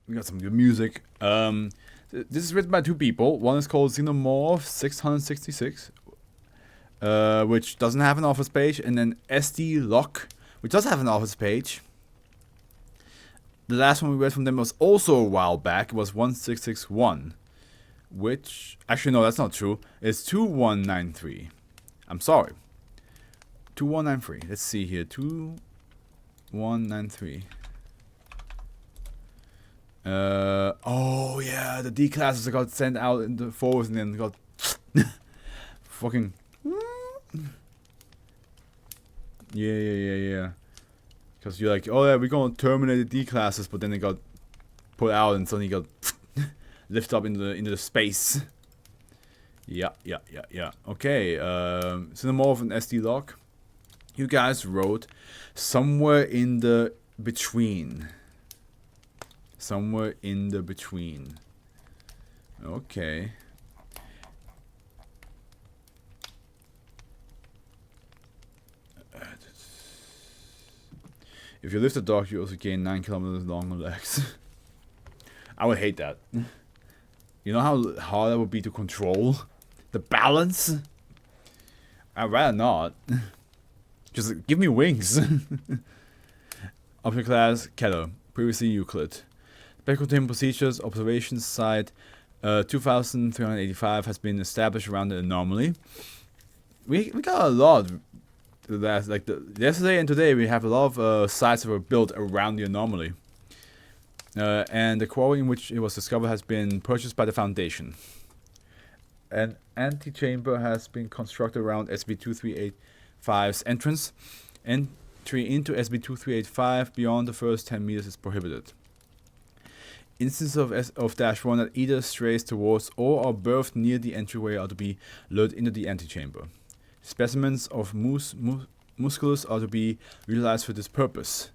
We got some good music. This is written by two people. One is called Xenomorph 666, which doesn't have an office page, and then SD Lock, which does have an office page. The last one we read from them was also a while back. It was 1661, which actually no, that's not true. It's 2193. I'm sorry. 2193. Let's see here. 2193. Oh yeah, the D classes got sent out in the forwards and then got fucking. Yeah. Because you're like, oh yeah, we're gonna terminate the D classes, but then they got put out and suddenly got lifted up into the space. Yeah. Okay, Cinemorph and SD Lock. You guys wrote somewhere in the between. Somewhere in the between. Okay. If you lift a dog, you also gain 9 kilometers longer legs. I would hate that. You know how hard that would be to control? The balance? I'd rather not. Just give me wings. Object class, Keller. Previously Euclid. Speculative procedures, observation site 2385 has been established around the anomaly. We got a lot. Like yesterday and today, we have a lot of sites that were built around the anomaly. And the quarry in which it was discovered has been purchased by the Foundation. An antechamber has been constructed around SCP-2385's entrance. Entry into SCP-2385 beyond the first 10 meters is prohibited. Instances of -1 that either strays towards or are birthed near the entryway are to be lured into the antechamber. Specimens of musculus are to be utilized for this purpose.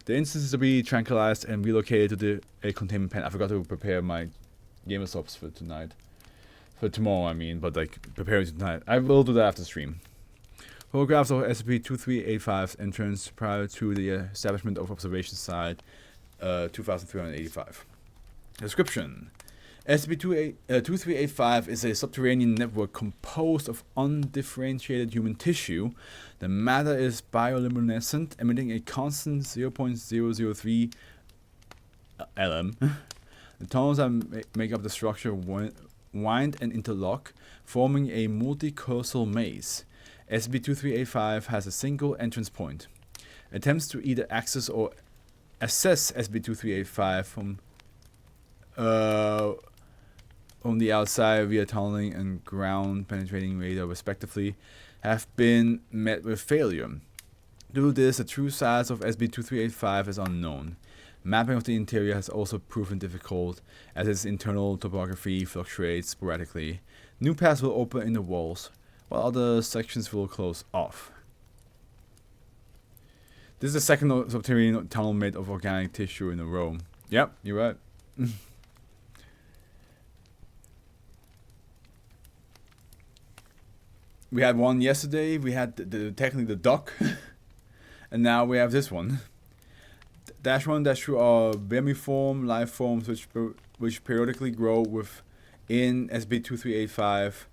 The instance is to be tranquilized and relocated to a containment pen. I forgot to prepare my gamer subs for tonight. For tomorrow, I mean, but like preparing tonight. I will do that after stream. Photographs of SCP-2385's entrance prior to the establishment of observation site 2385. Description. SCP-2385 is a subterranean network composed of undifferentiated human tissue. The matter is bioluminescent, emitting a constant 0.003 LM. The tunnels that make up the structure wind and interlock, forming a multicursal maze. SCP-2385 has a single entrance point. Attempts to either access or assess SCP-2385 from the outside via tunneling and ground-penetrating radar, respectively, have been met with failure. Due to this, the true size of SCP-2385 is unknown. Mapping of the interior has also proven difficult, as its internal topography fluctuates sporadically. New paths will open in the walls, while other sections will close off. This is the second subterranean tunnel made of organic tissue in a row. Yep, you're right. We had one yesterday, we had technically the duck, and now we have this one. -1, -2 are vermiform life forms which periodically grow within SCP-2385.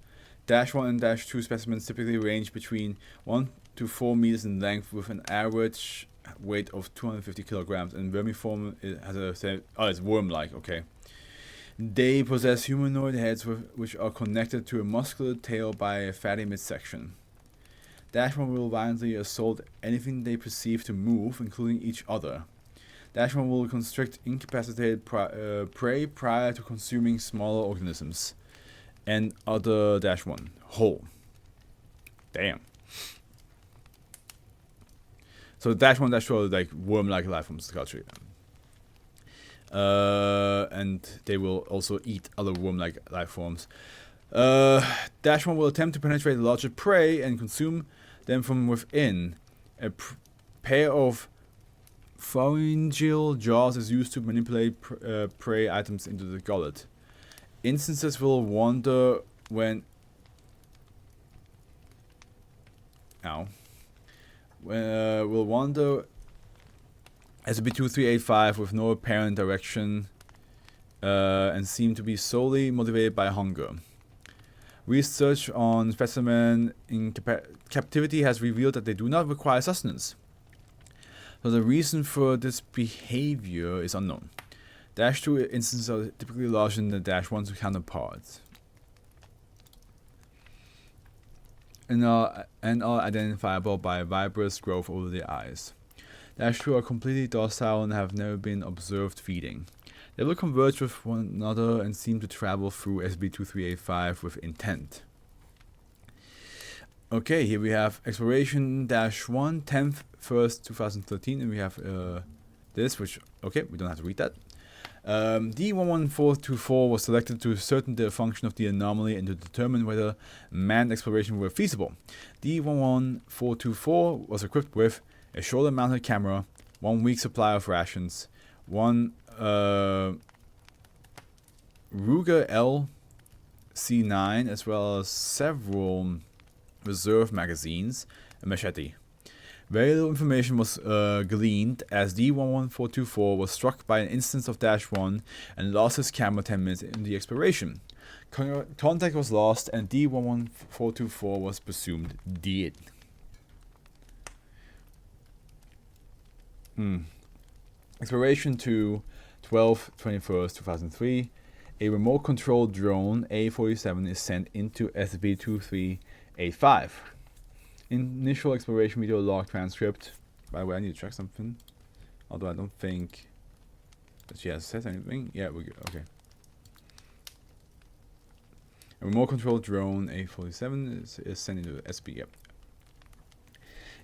-1 and -2 specimens typically range between 1 to 4 meters in length with an average weight of 250 kilograms, and vermiform has it's worm-like, okay. They possess humanoid heads which are connected to a muscular tail by a fatty midsection. -1 will violently assault anything they perceive to move, including each other. -1 will constrict incapacitated prey prior to consuming smaller organisms. And other -1 whole. Damn. So -1, -2 are like worm-like life forms, culture. And they will also eat other worm-like life forms. -1 will attempt to penetrate larger prey and consume them from within. A pair of pharyngeal jaws is used to manipulate prey items into the gullet. Instances will wander when will wander SCP-2385 with no apparent direction and seem to be solely motivated by hunger. Research on specimen in captivity has revealed that they do not require sustenance. So the reason for this behavior is unknown. -2 instances are typically larger than the -1's counterparts, and are identifiable by fibrous growth over the eyes. -2 are completely docile and have never been observed feeding. They will converge with one another and seem to travel through SCP-2385 with intent. Okay, here we have Exploration -1, 10th, 1st, 2013, and we have this, which, okay, we don't have to read that. D11424 was selected to ascertain the function of the anomaly and to determine whether manned exploration were feasible. D11424 was equipped with a shoulder-mounted camera, 1 week supply of rations, one Ruger LC9, as well as several reserve magazines, a machete. Very little information was gleaned, as D11424 was struck by an instance of -1 and lost his camera 10 minutes in the exploration. Contact was lost and D11424 was presumed dead. Exploration to 12/21st, 2003. A remote control drone A47 is sent into SCP-2385. Initial exploration video log transcript. By the way, I need to check something. Although I don't think that she has said anything. Yeah, we're good. Okay. A remote control drone A47 is sent into SCP. Yep.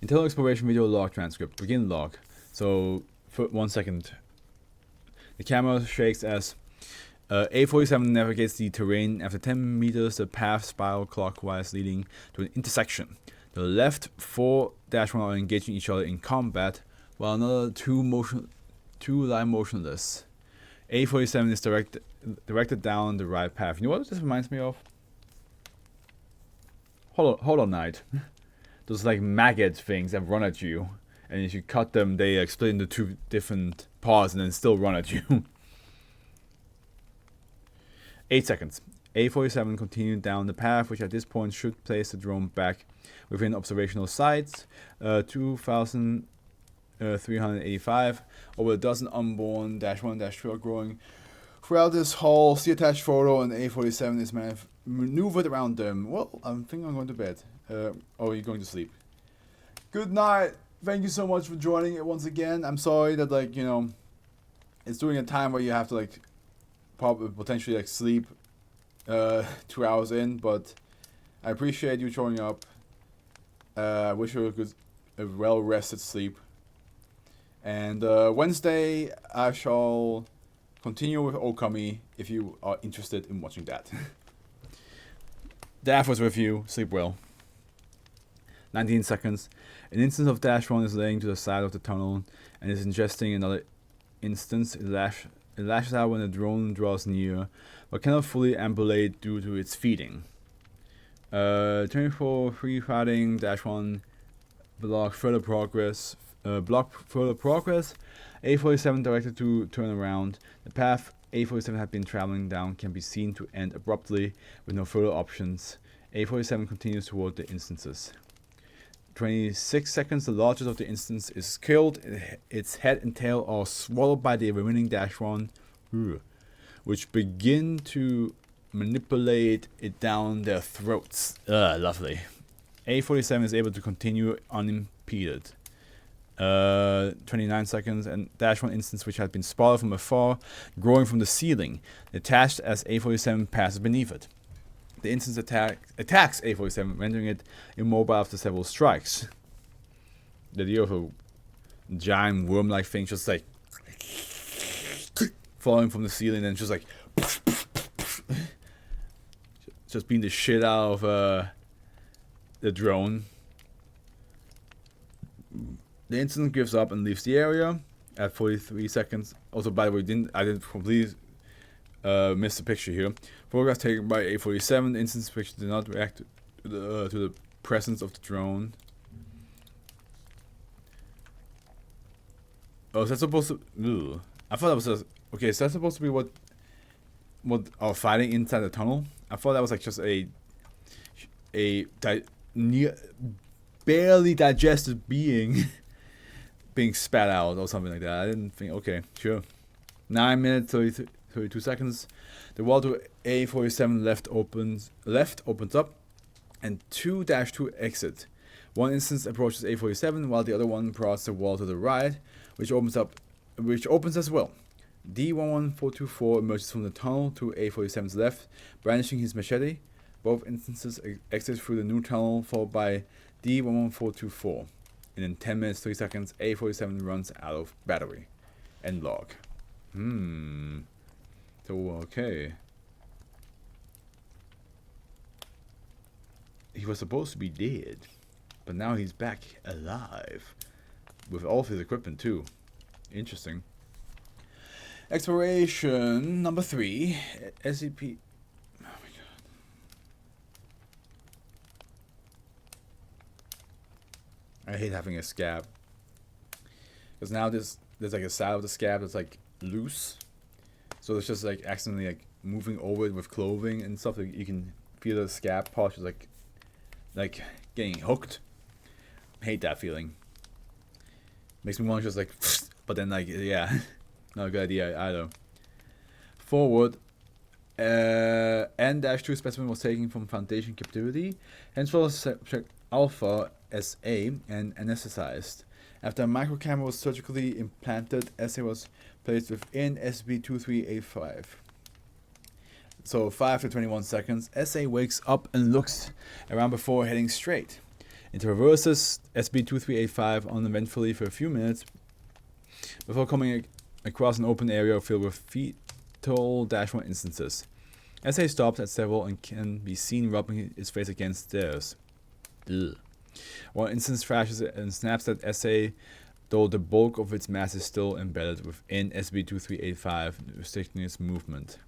Internal exploration video log transcript. Begin log. So, for 1 second. The camera shakes as A47 navigates the terrain. After 10 meters, the path spiral clockwise, leading to an intersection. The left 4-1 are engaging each other in combat, while another two lie motionless. A47 is directed down the right path. You know what this reminds me of? Hollow Knight. Those like maggot things that run at you, and if you cut them, they split into 2 different parts and then still run at you. 8 seconds. A47 continued down the path, which at this point should place the drone back within observational sight. 2,385. Over a dozen unborn -1-2 are growing throughout this hall. See attached photo, and A47 is maneuvered around them. Well, I think I'm going to bed. Oh, you're going to sleep. Good night. Thank you so much for joining it once again. I'm sorry that, like, you know, it's during a time where you have to, like, probably potentially, like, sleep 2 hours in, but I appreciate you showing up. I wish you a well-rested sleep. And Wednesday, I shall continue with Okami if you are interested in watching that. Daff was with you. Sleep well. 19 seconds. An instance of -1 is laying to the side of the tunnel and is ingesting another instance. It lashes out when the drone draws near, but cannot fully ambulate due to its feeding. 24 free fighting -1 block further progress. A47 directed to turn around. The path A47 had been traveling down can be seen to end abruptly with no further options. A47 continues toward the instances. 26 seconds. The largest of the instance is killed. Its head and tail are swallowed by the remaining -1, which begin to manipulate it down their throats. Lovely. A47 is able to continue unimpeded. 29 seconds, and -1 instance which had been spotted from afar, growing from the ceiling, detached as A47 passes beneath it. The instance attacks A47, rendering it immobile after several strikes. The idea of a giant worm-like thing just like falling from the ceiling and just like just beating the shit out of the drone. The incident gives up and leaves the area at 43 seconds. Also, by the way, I didn't completely miss the picture here. Photograph taken by A47. The instance picture did not react to the presence of the drone. Oh, is that supposed to? Ugh. I thought that was okay. Is that supposed to be what what are fighting inside the tunnel. I thought that was like just barely digested being being spat out or something like that. I didn't think. Okay, sure. 9 minutes 32 seconds. The wall to A47 left opens up, and 2-2 exit. One instance approaches A47 while the other one crosses the wall to the right, which opens as well. D11424 emerges from the tunnel to A47's left, brandishing his machete. Both instances exit through the new tunnel, followed by D11424. And in 10 minutes 3 seconds, A47 runs out of battery. End log. So okay. He was supposed to be dead, but now he's back alive with all of his equipment too. Interesting. Exploration number 3. SCP. Oh my god. I hate having a scab, because now there's like a side of the scab that's like loose, so it's just like accidentally like moving over it with clothing and stuff. Like you can feel the scab part is like getting hooked. Hate that feeling. Makes me want to just like, but then like yeah, not a good idea either. Forward. N-2 specimen was taken from Foundation captivity, henceforth subject Alpha SA and anesthetized. After a microcamera was surgically implanted, SA was placed within SCP-2385. So 5 to 21 seconds, SA wakes up and looks around before heading straight. It traverses SCP-2385 uneventfully for a few minutes before coming across an open area filled with fetal-1 instances. SA stops at several and can be seen rubbing his face against stairs. Ugh. One instance flashes and snaps at SA, though the bulk of its mass is still embedded within SCP-2385, restricting its movement.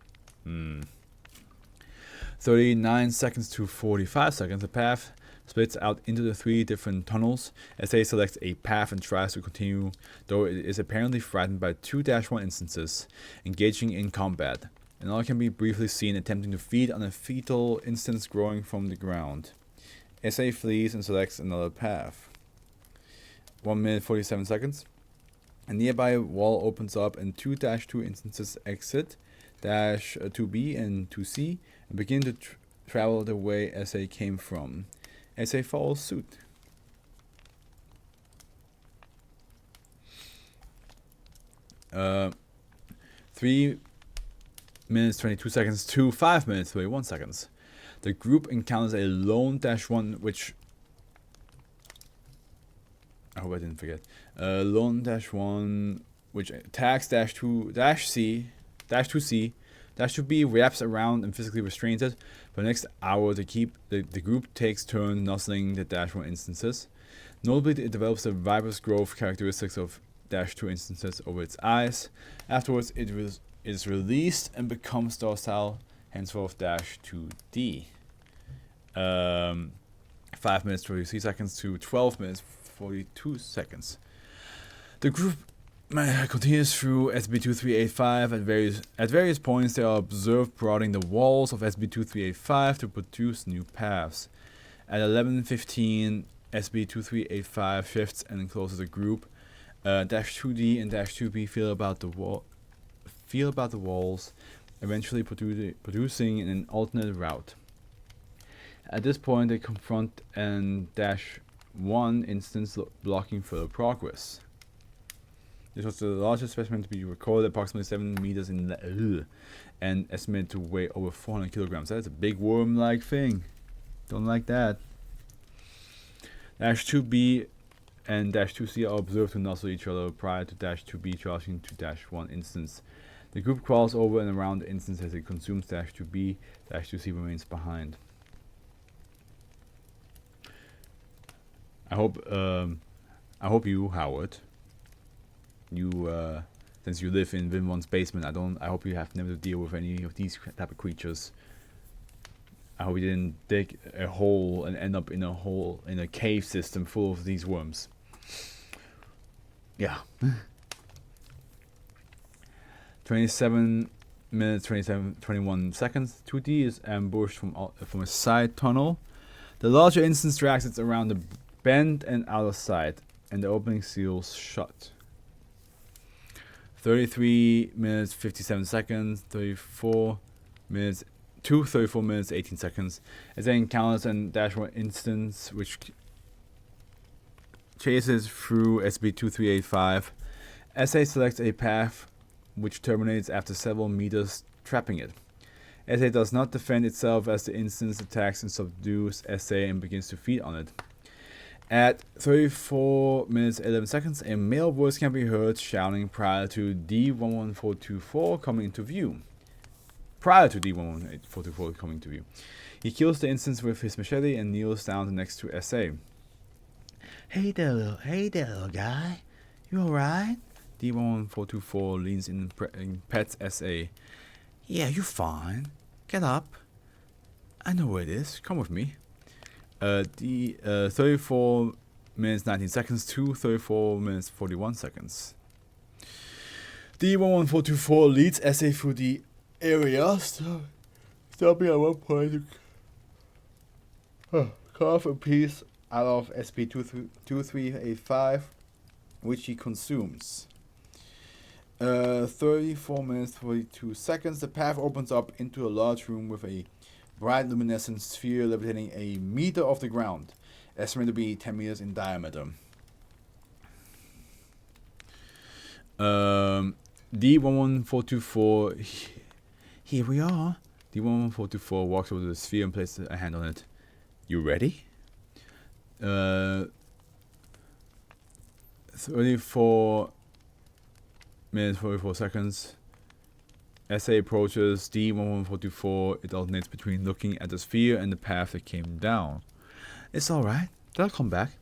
39 seconds to 45 seconds, the path splits out into the 3 different tunnels. SA selects a path and tries to continue, though it is apparently frightened by 2-1 instances engaging in combat. Another can be briefly seen attempting to feed on a fetal instance growing from the ground. SA flees and selects another path. 1 minute 47 seconds. A nearby wall opens up and 2-2 instances exit, -2B and 2C, and begin to travel the way SA came from. SA follows suit. Uh, 3 minutes 22 seconds to 5 minutes 31 seconds. The group encounters a lone -1, which I hope I didn't forget. Lone -1, which attacks -2C, -2B wraps around and physically restrains it. For the next hour, the group takes turns nuzzling the -1 instances. Notably, it develops the vibrous growth characteristics of -2 instances over its eyes. Afterwards, it is released and becomes docile, henceforth -2D. 5 minutes 23 seconds to 12 minutes 42 seconds. The group continues through SCP-2385. At various points, they are observed prodding the walls of SCP-2385 to produce new paths. At 11:15, SCP-2385 shifts and encloses the group. -2D and -2B feel about the walls, eventually producing an alternate route. At this point, they confront an -1 instance blocking further progress. This was the largest specimen to be recorded, approximately 7 meters in length, and estimated to weigh over 400 kilograms. That's a big worm-like thing. Don't like that. -2B and -2C are observed to nuzzle each other prior to -2B charging to -1 instance. The group crawls over and around the instance as it consumes -2B. -2C remains behind. I hope you, Howard, since you live in Vin1's basement, I hope you have never to deal with any of these type of creatures. I hope you didn't dig a hole and end up in a cave system full of these worms. Yeah. 27 minutes 21 seconds. 2D is ambushed from a side tunnel. The larger instance drags it around the bend and out of sight, and the opening seals shut. 33 minutes 57 seconds. 34 minutes 18 seconds. As they encounters an dashboard instance which chases through SCP-2385. SA selects a path which terminates after several meters, trapping it. SA does not defend itself as the instance attacks and subdues SA and begins to feed on it. At 34 minutes 11 seconds, a male voice can be heard shouting prior to D11424 coming into view. He kills the instance with his machete and kneels down next to SA. Hey there, little guy. You alright? D11424 leans in and pets SA. Yeah, you're fine. Get up. I know where it is. Come with me. 34 minutes 19 seconds to 34 minutes 41 seconds. D11424 leads SA through the area, stopping at one point to carve a piece out of SCP-2385, which he consumes. 34 minutes 42 seconds. The path opens up into a large room with a bright luminescent sphere levitating a meter off the ground, estimated to be 10 meters in diameter. D11424. Here we are. D11424 walks over to the sphere and places a hand on it. You ready? 34 minutes 44 seconds. SA approaches D11424. It alternates between looking at the sphere and the path that came down. It's alright. They'll come back.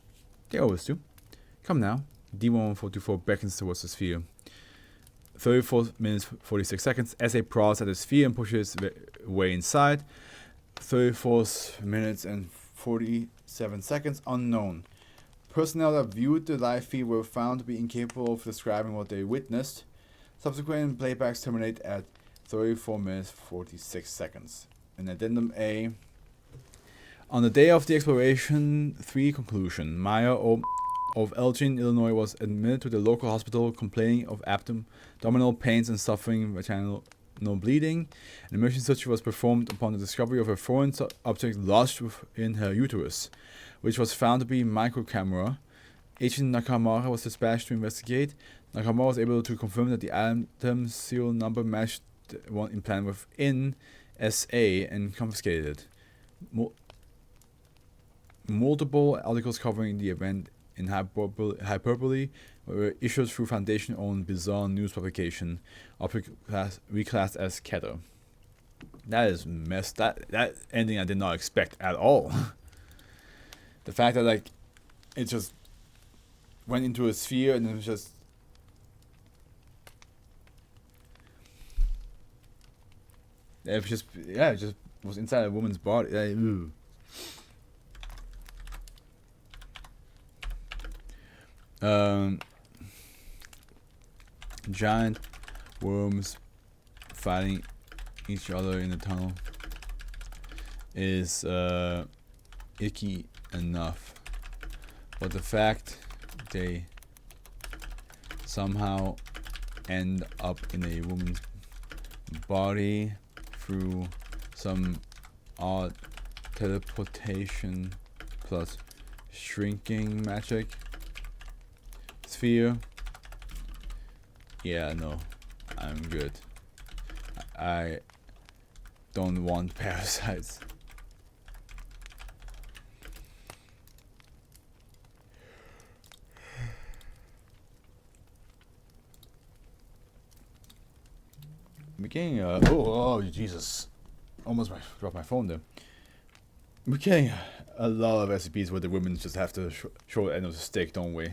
They always do. Come now. D11424 beckons towards the sphere. 34 minutes 46 seconds. SA prods at the sphere and pushes way inside. 34 minutes and 47 seconds. Unknown. Personnel that viewed the live feed were found to be incapable of describing what they witnessed. Subsequent playbacks terminate at 34 minutes 46 seconds. And Addendum A. On the day of the exploration, 3 conclusion. Maya of Elgin, Illinois was admitted to the local hospital complaining of abdominal pains and suffering vaginal bleeding. An emergency surgery was performed upon the discovery of a foreign object lodged within her uterus, which was found to be a microcamera. Agent Nakamura was dispatched to investigate. Nakamura was able to confirm that the item serial number matched the one implanted within SA and confiscated it. Multiple articles covering the event in hyperbole were issued through Foundation-owned bizarre news publication, reclassed as Keter. That is messed. That ending I did not expect at all. The fact that like it just went into a sphere and it was just it just was inside a woman's body. Giant worms fighting each other in the tunnel is icky enough, but the fact they somehow end up in a woman's body through some odd teleportation plus shrinking magic sphere. Yeah, no, I'm good. I don't want parasites. I'm getting oh Jesus, almost dropped my phone there. We're getting a lot of SCPs where the women just have to show the end of the stick, don't we?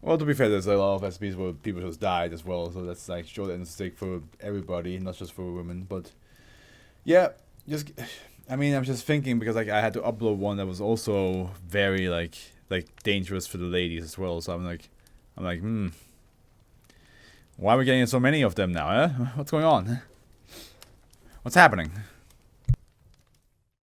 Well, to be fair, there's a lot of SCPs where people just died as well, so that's like show the end of the stick for everybody, not just for women. But yeah, I'm just thinking because like I had to upload one that was also very like dangerous for the ladies as well. So I'm like, Why are we getting so many of them now, eh? What's going on? What's happening?